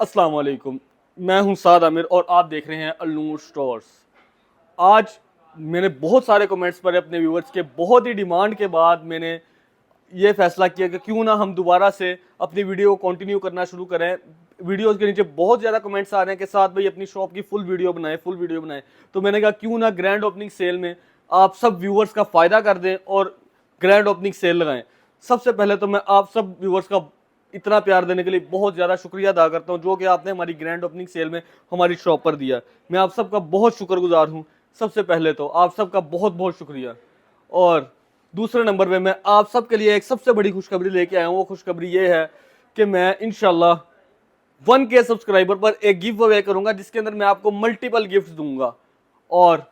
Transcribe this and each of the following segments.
अस्सलाम वालेकुम। मैं हूं साद आमिर और आप देख रहे हैं अलनूर स्टोर्स। आज मैंने बहुत सारे कमेंट्स पढ़े अपने व्यूवर्स के, बहुत ही डिमांड के बाद मैंने ये फैसला किया कि क्यों ना हम दोबारा से अपनी वीडियो को कंटिन्यू करना शुरू करें। वीडियोस के नीचे बहुत ज़्यादा कमेंट्स आ रहे हैं कि साथ भाई अपनी शॉप की फुल वीडियो बनाएं। तो मैंने कहा क्यों ना ग्रैंड ओपनिंग सेल में आप सब व्यूवर्स का फ़ायदा कर दें और ग्रैंड ओपनिंग सेल लगाएं। सबसे पहले तो मैं आप सब व्यूवर्स का इतना प्यार देने के लिए बहुत ज़्यादा शुक्रिया अदा करता हूं जो कि आपने हमारी ग्रैंड ओपनिंग सेल में हमारी शॉप पर दिया। मैं आप सबका बहुत शुक्रगुजार हूं। सबसे पहले तो आप सबका बहुत बहुत शुक्रिया। और दूसरे नंबर पे मैं आप सबके लिए एक सबसे बड़ी खुशखबरी लेके आया हूं। वो खुशखबरी ये है कि मैं इंशाल्लाह 1K सब्सक्राइबर पर एक गिव अवे करूंगा जिसके अंदर मैं आपको मल्टीपल गिफ्ट दूंगा। और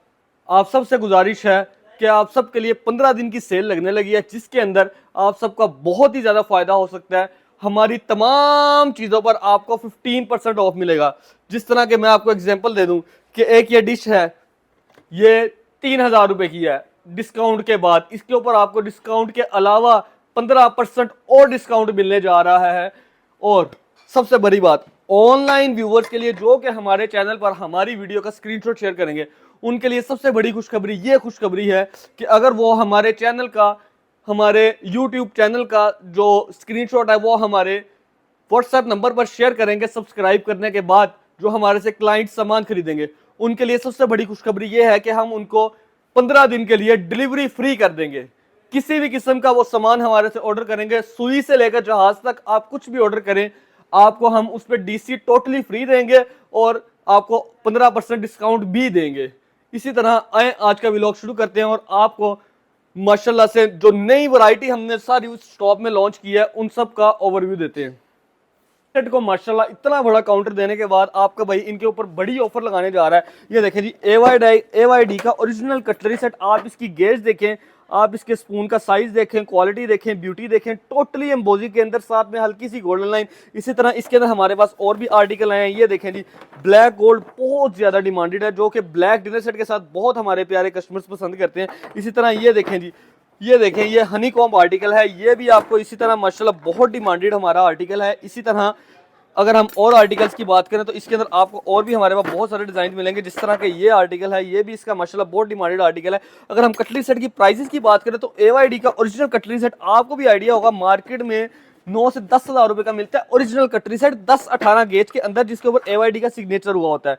आप सबसे गुजारिश है कि आप सबके लिए 15 दिन की सेल लगने लगी है जिसके अंदर आप सबका बहुत ही ज़्यादा फायदा हो सकता है। हमारी तमाम चीज़ों पर आपको 15% ऑफ मिलेगा। जिस तरह के मैं आपको एग्जांपल दे दूं कि एक ये डिश है, ये 3,000 रुपए की है डिस्काउंट के बाद। इसके ऊपर आपको डिस्काउंट के अलावा 15% और डिस्काउंट मिलने जा रहा है। और सबसे बड़ी बात, ऑनलाइन व्यूवर्स के लिए जो कि हमारे चैनल पर हमारी वीडियो का स्क्रीनशॉट शेयर करेंगे उनके लिए सबसे बड़ी खुशखबरी ये खुशखबरी है कि अगर वो हमारे चैनल का, हमारे यूट्यूब चैनल का जो स्क्रीनशॉट है वो हमारे व्हाट्सएप नंबर पर शेयर करेंगे सब्सक्राइब करने के बाद, जो हमारे से क्लाइंट सामान खरीदेंगे उनके लिए सबसे बड़ी खुशखबरी ये है कि हम उनको 15 दिन के लिए डिलीवरी फ्री कर देंगे। किसी भी किस्म का वो सामान हमारे से ऑर्डर करेंगे, सुई से लेकर जहाज तक आप कुछ भी ऑर्डर करें, आपको हम उस पर डीसी टोटली फ्री देंगे और आपको 15% डिस्काउंट भी देंगे। इसी तरह आए आज का व्लॉग शुरू करते हैं और आपको माशाल्लाह से जो नई वैरायटी हमने सारी उस स्टॉप में लॉन्च की है उन सब का ओवरव्यू देते हैं। सेट को माशाल्लाह इतना बड़ा काउंटर देने के बाद आपका भाई इनके ऊपर बड़ी ऑफर लगाने जा रहा है। ये देखें जी, AYD का ओरिजिनल कटलरी सेट। आप इसकी गेज देखें, आप इसके स्पून का साइज देखें, क्वालिटी देखें, ब्यूटी देखें, टोटली एम्बोजी के अंदर साथ में हल्की सी गोल्डन लाइन। इसी तरह इसके अंदर हमारे पास और भी आर्टिकल आए हैं। ये देखें जी, ब्लैक गोल्ड बहुत ज्यादा डिमांडेड है जो कि ब्लैक डिनर सेट के साथ बहुत हमारे प्यारे कस्टमर्स पसंद करते हैं। इसी तरह ये देखें जी, ये देखें, ये हनी कॉम्ब आर्टिकल है, ये भी आपको इसी तरह माशाल्लाह बहुत डिमांडेड हमारा आर्टिकल है। इसी तरह अगर हम और आर्टिकल्स की बात करें तो इसके अंदर आपको और भी हमारे पास बहुत सारे डिजाइन मिलेंगे। जिस तरह के ये आर्टिकल है, ये भी इसका माशाल्लाह बहुत डिमांडेड आर्टिकल है। अगर हम कटलरी सेट की प्राइसेस की बात करें तो AYD का ओरिजिनल कटलरी सेट आपको भी आइडिया होगा मार्केट में 9 से 10,000 रुपए का मिलता है। ओरिजिनल कटलरी सेट 10-18 गेज के अंदर जिसके ऊपर AYD का सिग्नेचर हुआ होता है।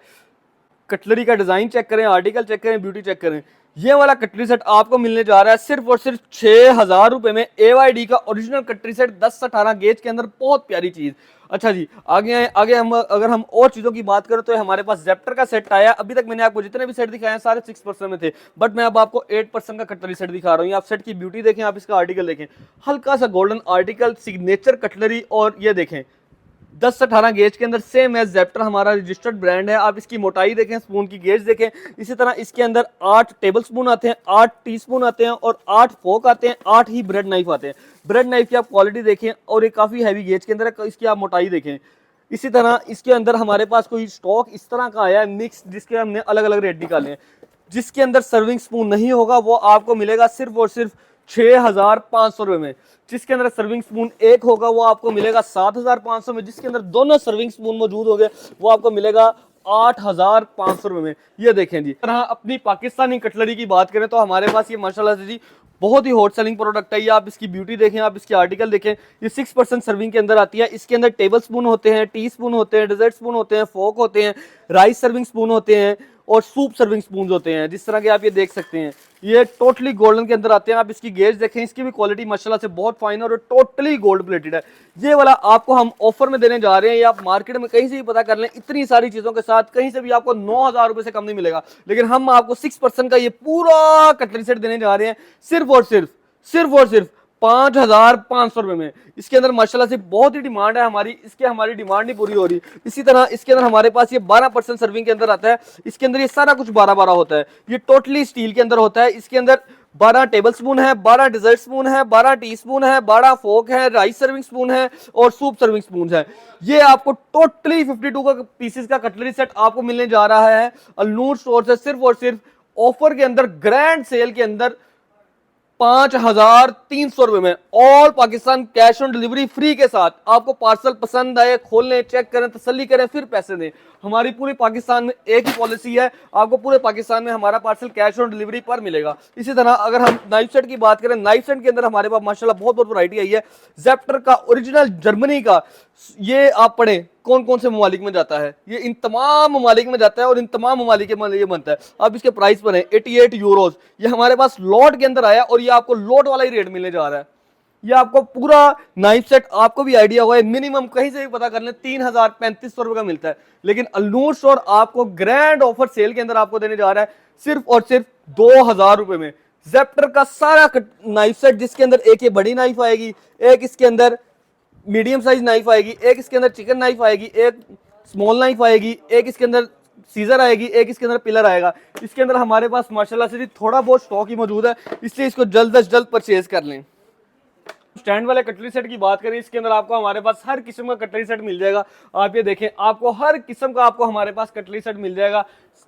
कटलरी का डिजाइन चेक करें, आर्टिकल चेक करें, ब्यूटी चेक करें। ये वाला कटलरी सेट आपको मिलने जा रहा है सिर्फ और सिर्फ 6,000 रुपए में। AYD का ओरिजिनल कटलरी सेट 10-18 गेज के अंदर, बहुत प्यारी चीज। अच्छा जी, आगे हम अगर हम और चीजों की बात करें तो हमारे पास जेप्टर का सेट आया। अभी तक मैंने आपको जितने भी सेट दिखाए हैं सारे 6% में थे, बट मैं अब आपको 8% का कटलरी सेट दिखा रहा हूँ। आप सेट की ब्यूटी देखें, आप इसका आर्टिकल देखें, हल्का सा गोल्डन आर्टिकल, सिग्नेचर कटलरी। और ये देखें 10 से 18 गेज के अंदर, सेम एज जेप्टर हमारा रजिस्टर्ड ब्रांड है। आप इसकी मोटाई देखें, स्पून की गेज देखें। इसी तरह इसके अंदर 8 टेबल स्पून आते हैं, 8 टीस्पून आते हैं और 8 फोक आते हैं, 8 ही ब्रेड नाइफ आते हैं। ब्रेड नाइफ की आप क्वालिटी देखें और ये काफी हैवी गेज के अंदर है, इसकी आप मोटाई देखें। इसी तरह इसके अंदर हमारे पास कोई स्टॉक इस तरह का आया है मिक्स, जिसके हमने अलग अलग रेट निकाले हैं। जिसके अंदर सर्विंग स्पून नहीं होगा वो आपको मिलेगा सिर्फ और सिर्फ 6,500 रुपए में। जिसके अंदर सर्विंग स्पून एक होगा वो आपको मिलेगा 7,500 में। जिसके अंदर दोनों सर्विंग स्पून मौजूद होंगे वो आपको मिलेगा 8,500 रुपए में। ये देखें जी, तरह अपनी पाकिस्तानी कटलरी की बात करें तो हमारे पास ये माशाल्लाह से जी बहुत ही हॉट सेलिंग प्रोडक्ट है। ये आप इसकी ब्यूटी देखें, आप इसके आर्टिकल देखें। ये 6% सर्विंग के अंदर आती है। इसके अंदर टेबल स्पून होते हैं, टी स्पून होते हैं, डेजर्ट स्पून होते हैं, फोक होते हैं, राइस सर्विंग स्पून होते हैं और सूप सर्विंग स्पून होते हैं। जिस तरह के आप ये देख सकते हैं, ये टोटली गोल्डन के अंदर आते हैं। आप इसकी गेज देखें, इसकी भी क्वालिटी माशाल्लाह से बहुत फाइन और टोटली गोल्ड प्लेटेड है। ये वाला आपको हम ऑफर में देने जा रहे हैं। ये आप मार्केट में कहीं से भी पता कर लें, इतनी सारी चीजों के साथ कहीं से भी आपको 9,000 रुपए से कम नहीं मिलेगा। लेकिन हम आपको 6% का ये पूरा कटलरी सेट देने जा रहे हैं सिर्फ और सिर्फ 5,500 रुपए में। इसके अंदर माशाल्लाह से बहुत ही डिमांड है हमारी, इसके हमारी डिमांड नहीं पूरी हो रही। इसी तरह इसके अंदर हमारे पास ये 12% सर्विंग के अंदर आता है। इसके अंदर ये सारा कुछ 12-12 होता है। ये टोटली स्टील के अंदर होता है। इसके अंदर 12 टेबल स्पून है, 12 डिजर्ट स्पून है, 12 टी स्पून है, 12 फोक है, राइस सर्विंग स्पून है और सूप सर्विंग स्पून है। ये आपको टोटली 52 का पीसेस का कटलरी सेट आपको मिलने जा रहा है अलनूर स्टोर से सिर्फ और सिर्फ ऑफर के अंदर, ग्रैंड सेल के अंदर ₹5,300 में, all Pakistan cash on delivery free के साथ। आपको पार्सल पसंद आए, खोलें, चेक करें, तसल्ली करें, फिर पैसे दें। हमारी पूरी पाकिस्तान में एक ही पॉलिसी है, आपको पूरे पाकिस्तान में हमारा पार्सल कैश ऑन डिलीवरी पर मिलेगा। इसी तरह अगर हम नाइफ सेट की बात करें, नाइफ सेट के अंदर हमारे पास माशाल्लाह बहुत बहुत वैरायटी आई है। जेप्टर का ओरिजिनल जर्मनी का, ये आप पढ़ें कौन कौन से ममालिक में जाता है, ये इन तमाम ममालिक में जाता है और इन तमाम ममालिक में ये बनता है। अब इसके प्राइस पर है €88। ये हमारे पास लॉट के अंदर आया और ये आपको लॉट वाला ही रेट मिलने जा रहा है। ये आपको पूरा नाइफ सेट, आपको भी आइडिया होगा, मिनिमम कहीं से भी पता कर लें ₹3,3500 का मिलता है। लेकिन अल-नूर स्टोर आपको ग्रैंड ऑफर सेल के अंदर आपको देने जा रहा है सिर्फ और सिर्फ ₹2000 में। जेप्टर का सारा नाइफ सेट, जिसके अंदर एक ये बड़ी नाइफ आएगी, एक इसके अंदर मीडियम साइज नाइफ आएगी, एक इसके अंदर चिकन नाइफ आएगी, एक स्मॉल नाइफ आएगी, एक इसके अंदर सीजर आएगी, एक इसके अंदर पिलर आएगा। इसके अंदर हमारे पास माशाल्लाह से थोड़ा बहुत स्टॉक ही मौजूद है, इसलिए इसको जल्द से जल्द परचेज कर लें। स्टैंड वाले कटलरी सेट की बात करें, इसके अंदर आपको हमारे पास हर किस्म का कटलरी सेट मिल जाएगा। आप ये देखें, आपको हर किस्म का आपको हमारे पास कटलरी सेट मिल जाएगा।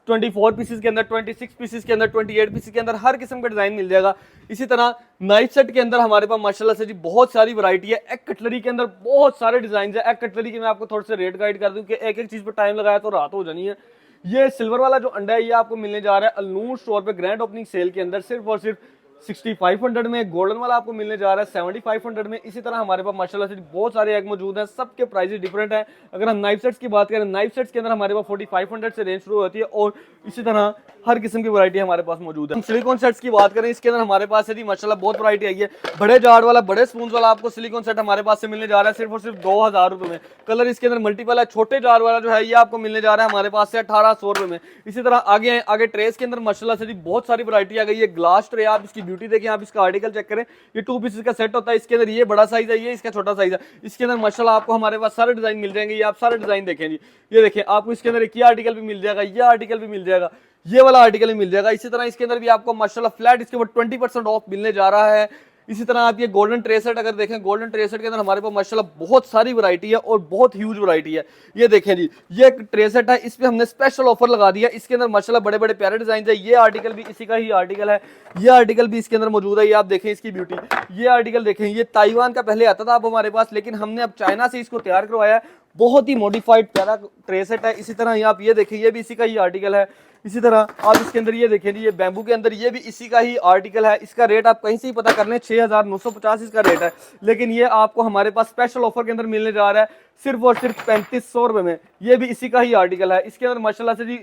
24 पीसेस के अंदर, 26 पीसेस के अंदर, 28 पीसेस के अंदर हर किस्म का डिजाइन मिल जाएगा। इसी तरह नाइफ सेट के अंदर हमारे पास माशाल्लाह से जी बहुत सारी वैरायटी है। एक कटलरी के अंदर बहुत सारे डिजाइन है। एक कटलरी के मैं आपको थोड़े से रेट गाइड कर दूं कि एक एक चीज पर टाइम लगाया तो रात हो जानी है। ये सिल्वर वाला जो अंडा है, ये आपको मिलने जा रहा है अल-नूर स्टोर पे ग्रैंड ओपनिंग सेल के अंदर सिर्फ और सिर्फ 6500 में। गोल्डन वाला आपको मिलने जा रहा है 7500 में। इसी तरह हमारे पास माशाल्लाह से बहुत सारे एग मौजूद हैं, सबके प्राइसेस डिफरेंट हैं। अगर हम नाइफ सेट्स की बात करें, नाइफ सेट्स के अंदर हमारे पास 4500 से रेंज शुरू होती है और इसी तरह हर किस्म की वैरायटी हमारे पास मौजूद है। हम सिलिकॉन सेट्स की बात करें, इसके अंदर हमारे पास है जी माशाल्लाह बहुत वैरायटी आई है। बड़े जार वाला, बड़े स्पून वाला आपको सिलिकॉन सेट हमारे पास से मिलने जा रहा है सिर्फ और सिर्फ ₹2000 में। कलर इसके अंदर मल्टीपल है। छोटे जार वाला जो है ये आपको मिलने जा रहा है हमारे पास से ₹1800 में। इसी तरह आगे ट्रेस के अंदर माशाल्लाह से बहुत सारी वैरायटी आ गई है। ग्लास ट्रे, आप इसकी ब्यूटी देखें, आप इसका आर्टिकल चेक करें, ये 2 पीसेस का सेट होता है। इसके अंदर ये बड़ा साइज है, ये इसका छोटा साइज है। इसके अंदर माशाल्लाह आपको हमारे पास सारे डिजाइन मिल जाएंगे। ये आप सारे डिजाइन देखें जी, ये देखें, आपको इसके अंदर एक ये आर्टिकल भी मिल जाएगा, ये आर्टिकल भी मिल जाएगा, ये वाला आर्टिकल भी मिल जाएगा। इसी तरह इसके अंदर भी आपको माशाल्लाह फ्लैट इसके ऊपर 20% ऑफ मिलने जा रहा है। इसी तरह आप ये गोल्डन ट्रे सेट अगर देखें, गोल्डन ट्रे सेट के अंदर हमारे पास माशाल्लाह बहुत सारी वैरायटी है और बहुत ह्यूज वैरायटी है। ये देखें जी, ये एक ट्रे सेट है, इस पे हमने स्पेशल ऑफर लगा दिया। इसके अंदर माशाल्लाह बड़े बड़े प्यारे डिजाइन है। ये आर्टिकल भी इसी का ही आर्टिकल है, ये आर्टिकल भी इसके अंदर मौजूद है। ये आप देखें इसकी ब्यूटी, ये आर्टिकल देखें, ये ताइवान का पहले आता था अब हमारे पास, लेकिन हमने अब चाइना से इसको तैयार करवाया है। बहुत ही मॉडिफाइड प्यारा ट्रे सेट है। इसी तरह आप ये देखें, ये भी इसी का ही आर्टिकल है। इसी तरह आप इसके अंदर ये देखें जी, ये बैम्बू के अंदर ये भी इसी का ही आर्टिकल है। इसका रेट आप कहीं से ही पता कर लें, 6950 इसका रेट है। लेकिन ये आपको हमारे पास स्पेशल ऑफर के अंदर मिलने जा रहा है सिर्फ और सिर्फ ₹3500 में। ये भी इसी का ही आर्टिकल है। इसके अंदर माशाल्लाह से जी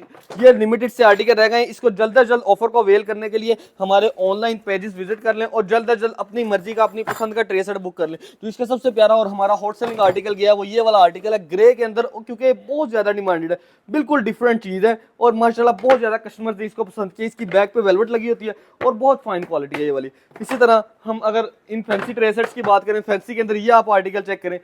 ये लिमिटेड से आर्टिकल रह गए हैं। इसको जल्द से जल्द ऑफर को अवेल करने के लिए हमारे ऑनलाइन पेजेस विजिट कर लें और जल्द से जल्द अपनी मर्जी का, अपनी पसंद का ट्रे सेट बुक कर लें। तो इसका सबसे प्यारा और हमारा हॉट सेलिंग आर्टिकल गया वो ये वाला आर्टिकल है ग्रे के अंदर, क्योंकि बहुत ज्यादा डिमांडेड है, बिल्कुल डिफरेंट चीज है और माशाल्लाह बहुत ज्यादा कस्टमर ने इसको पसंद किया। इसकी बैक पे वेलवेट लगी होती है और बहुत फाइन क्वालिटी है ये वाली। इसी तरह हम अगर इन फैंसी ट्रे सेट्स की बात करें, फैंसी के अंदर ये आप आर्टिकल चेक करें,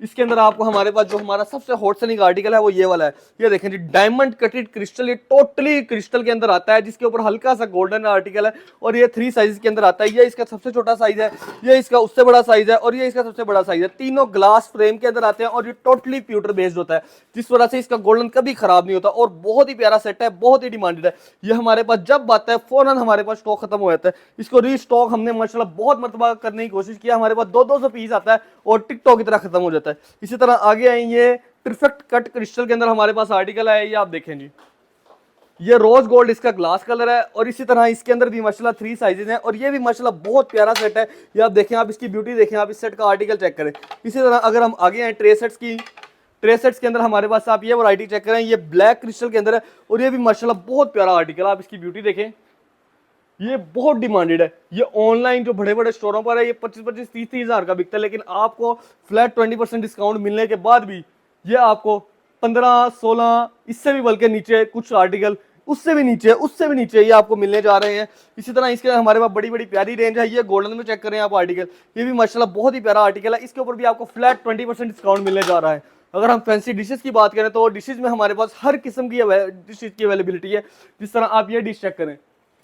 इसके अंदर आपको हमारे पास जो हमारा सबसे हॉट सेलिंग आर्टिकल है वो ये वाला है। ये देखें जी, डायमंड कटेड क्रिस्टल, ये टोटली क्रिस्टल के अंदर आता है, जिसके ऊपर हल्का सा गोल्डन आर्टिकल है और ये 3 साइज के अंदर आता है। ये इसका सबसे छोटा साइज है, ये इसका उससे बड़ा साइज है और ये इसका सबसे बड़ा साइज है। तीनों ग्लास फ्रेम के अंदर आते हैं और ये टोटली प्यूटर बेस्ड होता है, जिस वजह से इसका गोल्डन कभी खराब नहीं होता और बहुत ही प्यारा सेट है, बहुत ही डिमांडेड है। ये हमारे पास जब आता है फौरन हमारे पास स्टॉक खत्म हो जाता है। इसको रीस्टॉक हमने माशाल्लाह बहुत मरतबा करने की कोशिश किया, हमारे पास 200 पीस आता है और टिकटॉक की तरह खत्म हो जाता है। इसी तरह आगे आई ये परफेक्ट कट क्रिस्टल के अंदर हमारे पास आर्टिकल है, ये आप देखें जी, ये रोज गोल्ड इसका ग्लास कलर है और इसी तरह इसके अंदर भी माशाल्लाह 3 साइजेस हैं और ये भी माशाल्लाह बहुत प्यारा सेट है। ये आप देखें, आप इसकी ब्यूटी देखें, आप इस सेट का आर्टिकल चेक करें। इसी तरह अगर हम आगे आए ट्रे सेट्स के अंदर हमारे पास आप ये वैरायटी चेक करें, ये ब्लैक क्रिस्टल के अंदर है और ये भी माशाल्लाह बहुत प्यारा आर्टिकल, आप इसकी ब्यूटी देखें, ये बहुत डिमांडेड है। ये ऑनलाइन जो बड़े बड़े स्टोरों पर है ये 25-25, 30-30 हज़ार का बिकता है, लेकिन आपको फ्लैट 20% डिस्काउंट मिलने के बाद भी ये आपको 15-16, इससे भी बल्कि नीचे कुछ आर्टिकल उससे भी नीचे ये आपको मिलने जा रहे हैं। इसी तरह इसके हमारे पास बड़ी बड़ी प्यारी रेंज है। ये गोल्डन में चेक करें आप आर्टिकल, ये भी माशाल्लाह बहुत ही प्यारा आर्टिकल है। इसके ऊपर भी आपको फ्लैट 20% डिस्काउंट मिलने जा रहा है। अगर हम फैंसी डिशेस की बात करें तो डिशेस में हमारे पास हर किस्म की डिशेस की अवेलेबिलिटी है। जिस तरह आप ये डिश चेक करें,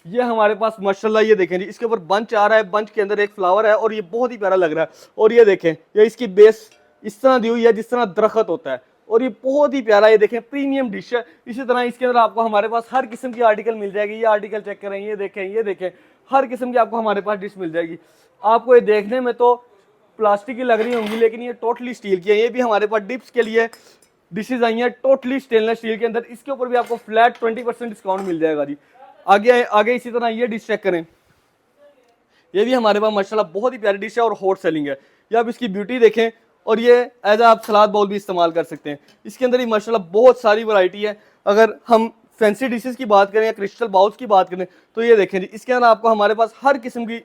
ये हमारे पास माशाल्लाह ये देखें जी, इसके ऊपर बंच आ रहा है, बंच के अंदर एक फ्लावर है और ये बहुत ही प्यारा लग रहा है। और ये देखें, ये इसकी बेस इस तरह दी हुई है जिस तरह दरख्त होता है और ये बहुत ही प्यारा, ये देखें प्रीमियम डिश है। इसी तरह इसके अंदर आपको हमारे पास हर किस्म की आर्टिकल मिल जाएगी। ये आर्टिकल चेक करें, ये देखें हर किस्म की आपको हमारे पास डिश मिल जाएगी। आपको ये देखने में तो प्लास्टिक की लग रही होंगी, लेकिन ये टोटली स्टील की है। ये भी हमारे पास डिप्स के लिए डिशेज आई हैं टोटली स्टेनलेस स्टील के अंदर। इसके ऊपर भी आपको फ्लैट 20% डिस्काउंट मिल जाएगा जी। आगे आगे इसी तरह ये डिश चेक करें, ये भी हमारे पास माशाल्लाह बहुत ही प्यारी डिश है और हॉट सेलिंग है। ये आप इसकी ब्यूटी देखें, और ये एज आप सलाद बाउल भी इस्तेमाल कर सकते हैं। इसके अंदर ही माशाल्लाह बहुत सारी वैरायटी है। अगर हम फैंसी डिशेस की बात करें या क्रिस्टल बाउल्स की बात करें तो ये देखें जी, इसके अंदर आपको हमारे पास हर किस्म की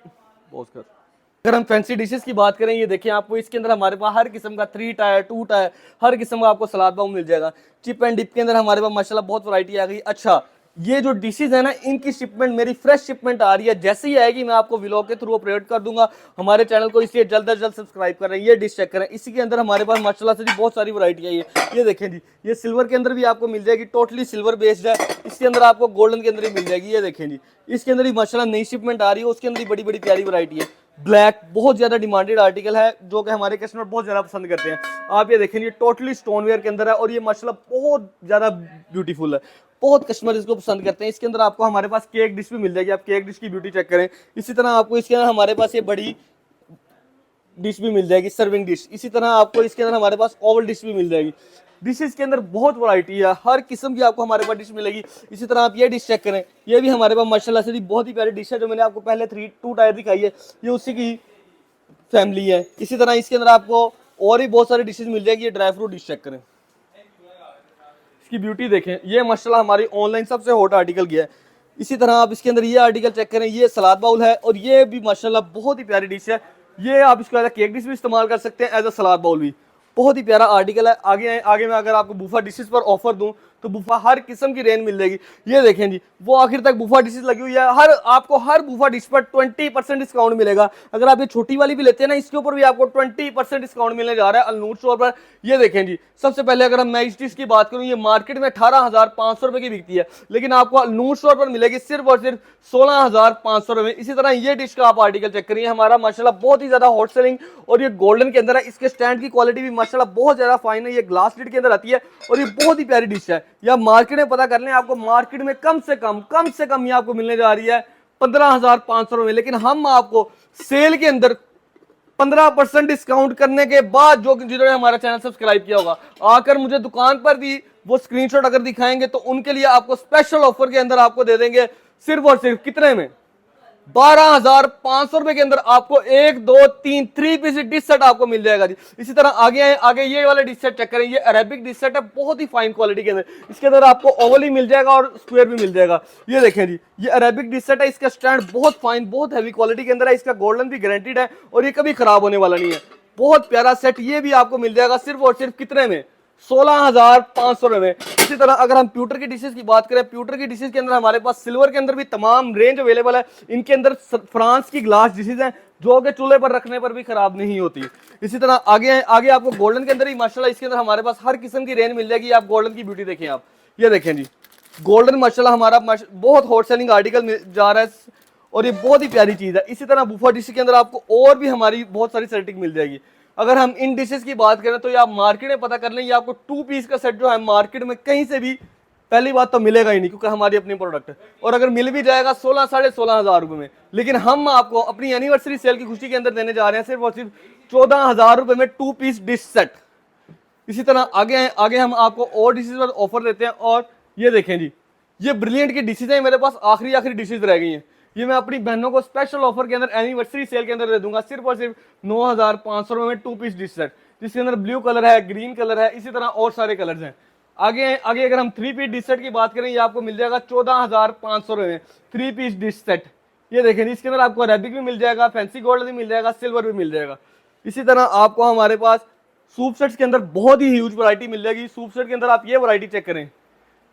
अगर हम फैंसी डिशेस की बात करें, ये देखें आपको इसके अंदर हमारे पास हर किस्म का 3 टायर 2 टायर हर किस्म का आपको सलाद बाउल मिल जाएगा। चिप एंड डिप के अंदर हमारे पास माशाल्लाह बहुत वैरायटी आ गई। अच्छा, ये जो डिशेज है ना, इनकी शिपमेंट मेरी फ्रेश शिपमेंट आ रही है। जैसे ही आएगी मैं आपको व्लॉग के थ्रू अपडेट कर दूंगा। हमारे चैनल को इसलिए जल्द से जल्द सब्सक्राइब करें। ये डिश चेक करें, इसी के अंदर हमारे पास माशाल्लाह से जी बहुत सारी वैरायटी है। ये देखें जी, ये सिल्वर के अंदर भी आपको मिल जाएगी, टोटली सिल्वर बेस्ड है। इसके अंदर आपको गोल्डन के अंदर ही मिल जाएगी। ये देखें जी, इसके अंदर ही माशाल्लाह नई शिपमेंट आ रही है, उसके अंदर ही बड़ी बड़ी प्यारी वैरायटी है। ब्लैक बहुत ज्यादा डिमांडेड आर्टिकल है, जो कि हमारे कस्टमर बहुत ज्यादा पसंद करते हैं। आप ये देखें, ये टोटली स्टोनवेयर के अंदर है और ये माशाल्लाह बहुत ज्यादा ब्यूटीफुल है। बहुत कस्टमर इसको पसंद करते हैं। इसके अंदर आपको हमारे पास केक डिश भी मिल जाएगी। आप केक डिश की ब्यूटी चेक करें। इसी तरह आपको इसके अंदर हमारे पास ये बड़ी डिश भी मिल जाएगी, सर्विंग डिश। इसी तरह आपको इसके अंदर हमारे पास ओवल डिश भी मिल जाएगी। डिशेज के अंदर बहुत वैरायटी है, हर किस्म की आपको हमारे पास डिश मिलेगी। इसी तरह आप ये डिश चेक करें, ये भी हमारे पास माशाल्लाह से बहुत ही प्यारी डिश है, जो मैंने आपको पहले 2 टायर दिखाई है, ये उसी की फैमिली है। इसी तरह इसके अंदर आपको और भी बहुत सारी डिशेज मिल जाएगी। ये ड्राई फ्रूट डिश चेक करें, इसकी ब्यूटी देखें, ये माशाल्लाह हमारी ऑनलाइन सबसे हॉट आर्टिकल गया है। इसी तरह आप इसके अंदर ये आर्टिकल चेक करें, ये सलाद बाउल है और ये भी माशाल्लाह बहुत ही प्यारी डिश है। ये आप इसको एज अ केक डिश भी इस्तेमाल कर सकते हैं, एज अ सलाद बाउल भी। बहुत ही प्यारा आर्टिकल है। आगे मैं अगर आपको बुफा डिशेस पर ऑफर दूं तो बुफा हर किस्म की रेंज मिल जाएगी। ये देखें जी, वो आखिर तक बुफा डिशेस लगी हुई है। आपको हर बुफा डिश पर 20% डिस्काउंट मिलेगा। अगर आप ये छोटी वाली भी लेते हैं ना, इसके ऊपर भी आपको 20% डिस्काउंट मिलने जा रहा है अलनूर स्टोर पर। ये देखें जी, सबसे पहले अगर मैं इस डिश की बात करूं, ये मार्केट में 18,500 रुपए की बिकती है, लेकिन आपको अलनूर स्टोर पर मिलेगी सिर्फ और सिर्फ 16,500 रुपए में। इसी तरह ये डिश का आप आर्टिकल चेक करिए, हमारा माशाल्लाह बहुत ही ज्यादा हॉट सेलिंग, और ये गोल्डन के अंदर है। इसके स्टैंड की क्वालिटी भी माशाल्लाह बहुत ज्यादा फाइन है। ये ग्लास लिड के अंदर आती है और ये बहुत ही प्यारी डिश है। या मार्केट में पता कर लें, आपको मार्केट में कम से कम ये आपको मिलने जा रही है 15,500 रुपए, लेकिन हम आपको सेल के अंदर 15% डिस्काउंट करने के बाद, जो जिन्होंने हमारा चैनल सब्सक्राइब किया होगा, आकर मुझे दुकान पर भी वो स्क्रीनशॉट अगर दिखाएंगे तो उनके लिए आपको स्पेशल ऑफर के अंदर आपको दे देंगे सिर्फ और सिर्फ कितने में, 12,500 रुपए के अंदर आपको 1 2 3 3 पीस डिश सेट आपको मिल जाएगा जी। इसी तरह आगे ये वाले डिश सेट चेक करें, ये अरेबिक डिश सेट है, बहुत ही फाइन क्वालिटी के अंदर। इसके अंदर आपको ओवल ही मिल जाएगा और स्क्वायर भी मिल जाएगा। ये देखें जी, ये अरेबिक डिश सेट है, इसका स्टैंड बहुत फाइन बहुत हैवी क्वालिटी के अंदर है। इसका गोल्डन भी गारंटीड है और ये कभी खराब होने वाला नहीं है। बहुत प्यारा सेट ये भी आपको मिल जाएगा सिर्फ और सिर्फ कितने में, 16,500 रुपए में। इसी तरह अगर हम प्यूटर की डिशेस की बात करें, प्यूटर की डिशेस के अंदर हमारे पास सिल्वर के अंदर भी तमाम रेंज अवेलेबल है। इनके अंदर फ्रांस की ग्लास डिशेस हैं, जो कि चूल्हे पर रखने पर भी खराब नहीं होती। इसी तरह आगे आपको गोल्डन के अंदर ही माशाल्लाह इसके अंदर हमारे पास हर किस्म की रेंज मिल जाएगी। आप गोल्डन की ब्यूटी देखें, आप ये देखें जी, गोल्डन माशाल्लाह हमारा बहुत हॉट सेलिंग आर्टिकल जा रहा है और ये बहुत ही प्यारी चीज है। इसी तरह बुफा डिश के अंदर आपको और भी हमारी बहुत सारी सेटिंग मिल जाएगी। अगर हम इन डिशेस की बात करें तो ये आप मार्केट में पता कर लें, ये आपको 2 पीस का सेट जो है मार्केट में कहीं से भी पहली बात तो मिलेगा ही नहीं, क्योंकि हमारी अपनी प्रोडक्ट है। और अगर मिल भी जाएगा 16 साढ़े 16,000 रुपए में, लेकिन हम आपको अपनी एनिवर्सरी सेल की खुशी के अंदर देने जा रहे हैं सिर्फ और सिर्फ 14,000 रुपए में 2 पीस डिश सेट। इसी तरह आगे हम आपको और डिशेज पर ऑफर देते हैं। और ये देखें जी, ये ब्रिलियंट की डिशेज है, मेरे पास आखिरी डिशेज रह गई हैं। ये मैं अपनी बहनों को स्पेशल ऑफर के अंदर एनिवर्सरी सेल के अंदर दे दूंगा सिर्फ और सिर्फ 9,500 रुपए में 2 पीस डिश सेट, जिसके अंदर ब्लू कलर है, ग्रीन कलर है, इसी तरह और सारे कलर्स हैं। आगे अगर हम 3 पीस डिश सेट की बात करें, ये आपको मिल जाएगा 14,500 रुपए में 3 पीस डिश सेट। ये देखें, इसके अंदर आपको अरेबिक भी मिल जाएगा, फैंसी गोल्ड भी मिल जाएगा, सिल्वर भी मिल जाएगा। इसी तरह आपको हमारे पास सूप सेट्स के अंदर बहुत ही ह्यूज वैरायटी मिल जाएगी। सूप सेट के अंदर आप ये वैरायटी चेक करें,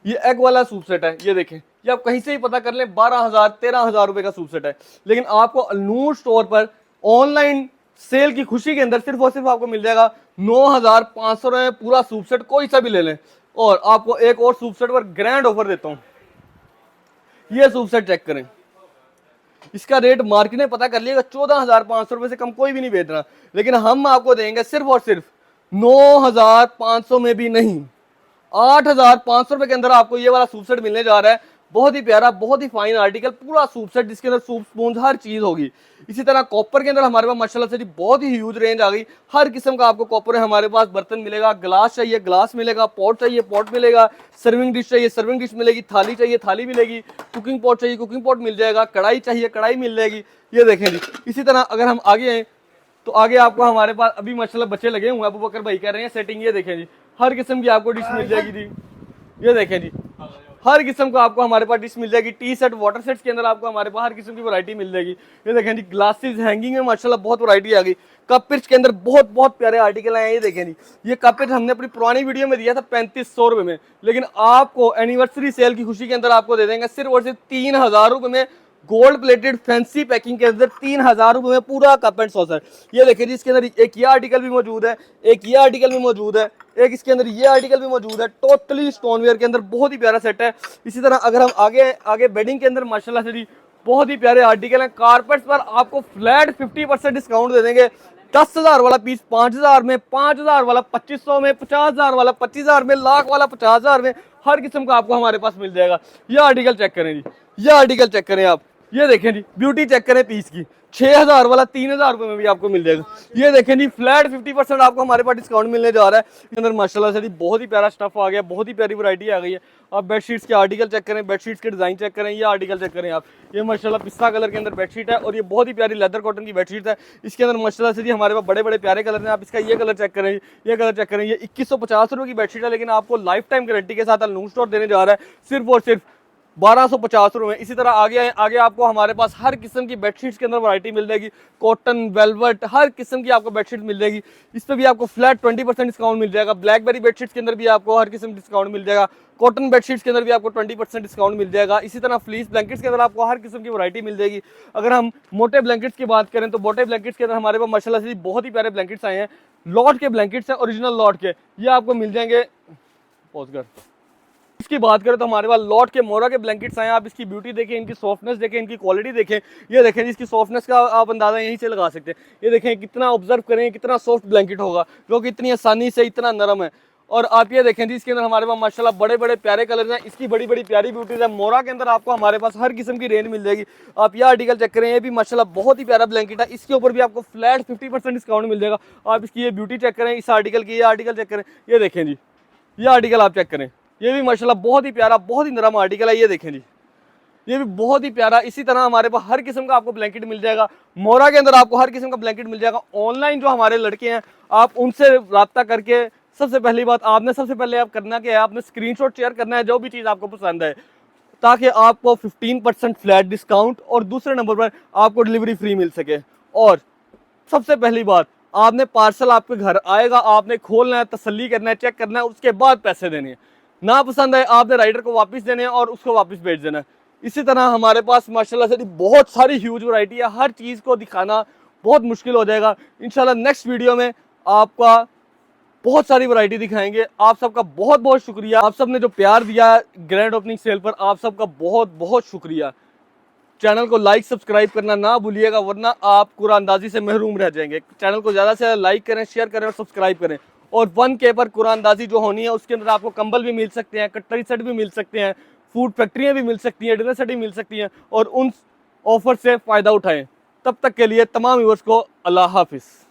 ये एग वाला सूप सेट है। ये देखें, ये आप कहीं से ही पता कर लें 12,000 13,000 रुपए का सूप सेट है, लेकिन आपको अलनूर स्टोर पर ऑनलाइन सेल की खुशी के अंदर सिर्फ और सिर्फ आपको मिल जाएगा 9,500 रुपए में पूरा सूप सेट, कोई सा भी ले लें। और आपको एक और सूप सेट पर ग्रैंड ऑफर देता हूं, ये सूप सेट चेक करें, इसका रेट मार्केट में पता कर लिएगा 14,500 रुपए से कम कोई भी नहीं बेच रहा, लेकिन हम आपको देंगे सिर्फ और सिर्फ 9,500 में भी नहीं, 8,500 रुपए के अंदर आपको ये वाला सूप सेट मिलने जा रहा है। बहुत ही प्यारा, बहुत ही फाइन आर्टिकल, पूरा सूप सेट जिसके अंदर सूप स्पून हर चीज होगी। इसी तरह कॉपर के अंदर हमारे पास माशाल्लाह से बहुत ही ह्यूज रेंज आ गई। हर किस्म का आपको कॉपर है हमारे पास बर्तन मिलेगा, ग्लास चाहिए ग्लास मिलेगा, पॉट चाहिए पॉट मिलेगा, सर्विंग डिश चाहिए सर्विंग डिश मिलेगी, थाली चाहिए थाली मिलेगी, कुकिंग पॉट चाहिए कुकिंग पॉट मिल जाएगा, कढ़ाई चाहिए कढ़ाई मिल जाएगी। ये देखें जी। इसी तरह अगर हम आगे आए तो आगे आपको हमारे पास अभी माशाल्लाह बच्चे लगे हुए हैं, अबू बकर भाई कह रहे हैं सेटिंग। ये देखें जी, हर किस्म की आपको डिश मिल जाएगी जी। ये देखें जी, हर किस्म का आपको हमारे पास डिश मिल जाएगी। टी सेट वाटर सेट्स के अंदर आपको हमारे पास हर किस्म की वैरायटी मिल जाएगी। ये देखें जी, ग्लासेस हैंगिंग में माशाल्लाह बहुत वैरायटी आ गई। कप पिच के अंदर बहुत बहुत प्यारे आर्टिकल आए हैं। ये देखें जी, ये कप पिच हमने अपनी पुरानी वीडियो में दिया था 3500 रुपये में, लेकिन आपको एनिवर्सरी सेल की खुशी के अंदर आपको दे देंगे सिर्फ और सिर्फ 3000 रुपये में। गोल्ड प्लेटेड फैंसी पैकिंग के अंदर 3000 रुपये में पूरा कप एंड सॉसर। ये देखिए जी, इसके अंदर एक ये आर्टिकल भी मौजूद है, एक ये आर्टिकल भी मौजूद है, एक इसके अंदर ये आर्टिकल भी मौजूद है। टोटली स्टोनवेयर के अंदर बहुत ही प्यारा सेट है। इसी तरह अगर हम आगे आगे बेडिंग के अंदर माशाल्लाह से जी बहुत ही प्यारे आर्टिकल हैं। कारपेट्स पर आपको फ्लैट 50% डिस्काउंट दे देंगे। 10,000 वाला पीस 5,000 में, 5,000 वाला 2500 में, 50,000 वाला 25,000 में, लाख वाला 50,000 में, हर किस्म का आपको हमारे पास मिल जाएगा। ये आर्टिकल चेक करें जी, ये आर्टिकल चेक करें आप, ये देखें जी, ब्यूटी चेक करें पीस की, 6,000 वाला 3,000 रुपये में भी आपको मिल जाएगा। ये देखें जी, फ्लैट 50% आपको हमारे पास डिस्काउंट मिलने जा रहा है। इसके अंदर माशाल्लाह से बहुत ही प्यारा स्टफ आ गया, बहुत ही प्यारी वैरायटी आ गई है। आप बेडशीट्स के आर्टिकल चेक करें, बेडशीट्स के डिज़ाइन चेक करें, ये आर्टिकल चेक करें आप। ये माशाल्लाह पिस्ता कलर के अंदर बेडशीट है और ये बहुत ही प्यारी लेदर कॉटन की बेडशीट है। इसके अंदर माशाल्लाह से जी हमारे पास बड़े बड़े प्यारे कलर हैं। आप इसका ये कलर चेक करें, ये कलर चेक करें। ये 2150 रुपये की बेडशीट है, लेकिन आपको लाइफ टाइम गारंटी के साथ अल-नूर स्टोर देने जा रहा है सिर्फ और सिर्फ 1250 रुपये में। इसी तरह आगे आपको हमारे पास हर किस्म की बेडशीट्स के अंदर वैरायटी मिल जाएगी। कॉटन वेलवेट हर किस्म की आपको बेडशीट मिल जाएगी। इस पर भी आपको फ्लैट 20% डिस्काउंट मिल जाएगा। ब्लैकबेरी बेडशीट्स के अंदर भी आपको हर किस्म डिस्काउंट मिल जाएगा। कॉटन बेडशीट्स के अंदर भी आपको 20% डिस्काउंट मिल जाएगा। इसी तरह फ्लीस ब्लैंकेट्स के अंदर आपको हर किस्म की वैरायटी मिल जाएगी। अगर हम मोटे ब्लैंकेट्स की बात करें तो मोटे ब्लैंकेट्स के अंदर हमारे पास माशाल्लाह से बहुत ही प्यारे ब्लैंकेट्स आए हैं। लॉट के ब्लैंकेट्स हैं, ओरिजिनल लॉट के, ये आपको मिल जाएंगे। पॉज कर। इसकी बात करें तो हमारे पास लॉट के मोरा के ब्लैंकेट्स आए। आप इसकी ब्यूटी देखें, इनकी सॉफ्टनेस देखें, इनकी क्वालिटी देखें। ये देखें इसकी सॉफ्टनेस का आप अंदाजा यहीं से लगा सकते हैं। ये देखें कितना ऑब्जर्व करें, कितना सॉफ्ट ब्लैंकेट होगा, जो कि इतनी आसानी से इतना नरम है। और आप ये देखें जी, इसके अंदर हमारे पास माशाल्लाह बड़े बड़े प्यारे कलर हैं। इसकी बड़ी बड़ी प्यारी ब्यूटीज है। मोरा के अंदर आपको हमारे पास हर किस्म की रेंज मिल जाएगी। आप ये आर्टिकल चेक करें, ये भी माशाल्लाह बहुत ही प्यारा ब्लैंकेट है। इसके ऊपर भी आपको फ्लैट 50% डिस्काउंट मिल जाएगा। आप इसकी ये ब्यूटी चेक करें, इस आर्टिकल की ये आर्टिकल चेक करें। ये देखें जी, ये आर्टिकल आप चेक करें, ये भी माशाल्लाह बहुत ही प्यारा बहुत ही नरम आर्टिकल है। ये देखें जी, ये भी बहुत ही प्यारा। इसी तरह हमारे पास हर किस्म का आपको ब्लैंकेट मिल जाएगा। मोरा के अंदर आपको हर किस्म का ब्लैंकेट मिल जाएगा। ऑनलाइन जो हमारे लड़के हैं, आप उनसे रब्ता करके सबसे पहली बात आपने सबसे पहले आप करना क्या है, आपने स्क्रीनशॉट शेयर करना है जो भी चीज़ आपको पसंद है, ताकि आपको 15% फ्लैट डिस्काउंट और दूसरे नंबर पर आपको डिलीवरी फ्री मिल सके। और सबसे पहली बात, आपने पार्सल आपके घर आएगा, आपने खोलना है, तसल्ली करना है, चेक करना है, उसके बाद पैसे देने हैं। ना पसंद है आपने राइडर को वापस देने हैं और उसको वापस भेज देना है। इसी तरह हमारे पास माशाल्लाह से बहुत सारी ह्यूज वैरायटी है। हर चीज़ को दिखाना बहुत मुश्किल हो जाएगा। इंशाल्लाह नेक्स्ट वीडियो में आपका बहुत सारी वैरायटी दिखाएंगे। आप सबका बहुत बहुत शुक्रिया। आप सब ने जो प्यार दिया ग्रैंड ओपनिंग सेल पर, आप सबका बहुत बहुत शुक्रिया। चैनल को लाइक सब्सक्राइब करना ना भूलिएगा, वरना आप कुरानदाजी से महरूम रह जाएंगे। चैनल को ज़्यादा से ज़्यादा लाइक करें, शेयर करें और सब्सक्राइब करें। और 1K पर कुरानदाजी जो होनी है, उसके अंदर आपको कंबल भी मिल सकते हैं, कटरी सेट भी मिल सकते हैं, फूड फैक्ट्रियाँ भी मिल सकती हैं, डिनर सेट भी मिल सकती हैं। और उन ऑफर से फ़ायदा उठाएँ। तब तक के लिए तमाम व्यूअर्स को अल्लाह हाफिज़।